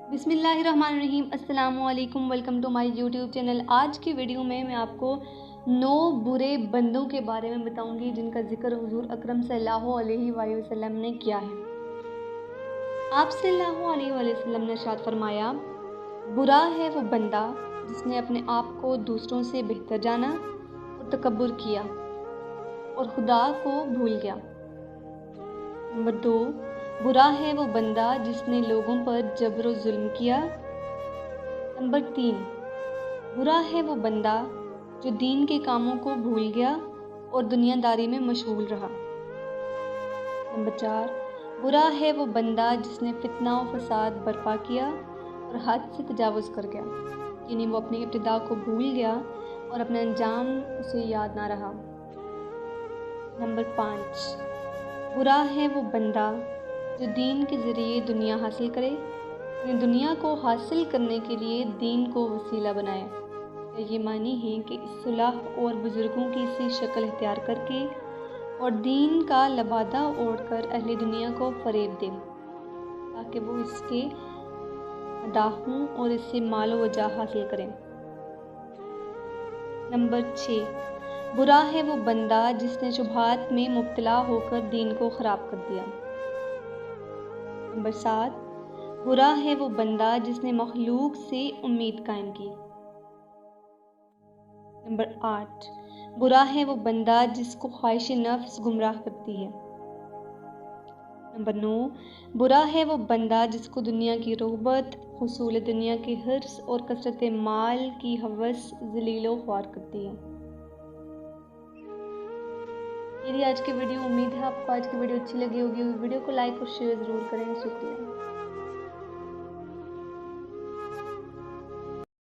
बिस्मिल्लाहिर्रहमानिर्रहीम। अस्सलामु अलैकुम। Welcome to my YouTube channel. आज की वीडियो में मैं आपको 9 बुरे बंदों के बारे में बताऊंगी जिनका जिक्र हुजूर अकरम सल्लल्लाहु अलैहि वसल्लम ने किया है। आप सल्लल्लाहु अलैहि वसल्लम ने इरशाद फरमाया, बुरा है वो बंदा जिसने अपने आप को दूसरों से बेहतर जाना और तकब्बुर किया और खुदा को भूल गया। नंबर 2, बुरा है वो बंदा जिसने लोगों पर जबर और जुल्म किया। नंबर 3, बुरा है वो बंदा जो दीन के कामों को भूल गया और दुनियादारी में मशगूल रहा। नंबर 4, बुरा है वो बंदा जिसने फितना और फसाद बर्पा किया और हद से तजावुज़ कर गया, यानी वो अपनी इब्तिदा को भूल गया और अपना अंजाम उसे याद ना रहा। नंबर 5, बुरा है वो बंदा जो दीन के ज़रिए दुनिया हासिल करे, यानी दुनिया को हासिल करने के लिए दीन को वसीला बनाए। ये मानी है कि सुलह और बुज़ुर्गों की सी शक्ल इख्तियार करके और दीन का लबादा ओढ़कर अहले दुनिया को फ़रेब दे ताकि वो इसके मदाहों और इससे मालो वजाह हासिल करें। नंबर 6, बुरा है वो बंदा जिसने शुबहात में मुब्तला होकर दीन को ख़राब कर दिया। नंबर 7, बुरा है वो बंदा जिसने मखलूक से उम्मीद कायम की। नंबर 8, बुरा है वो बंदा जिसको ख्वाहिश नफ्स गुमराह करती है। नंबर 9, बुरा है वो बंदा जिसको दुनिया की रग़बत, हुसूल दुनिया के हिर्स और कसरत माल की हवस ज़लील व ख्वार करती है। यदि आज की वीडियो, उम्मीद है आपको आज की वीडियो अच्छी लगी होगी। वीडियो को लाइक और शेयर ज़रूर करें। शुक्रिया।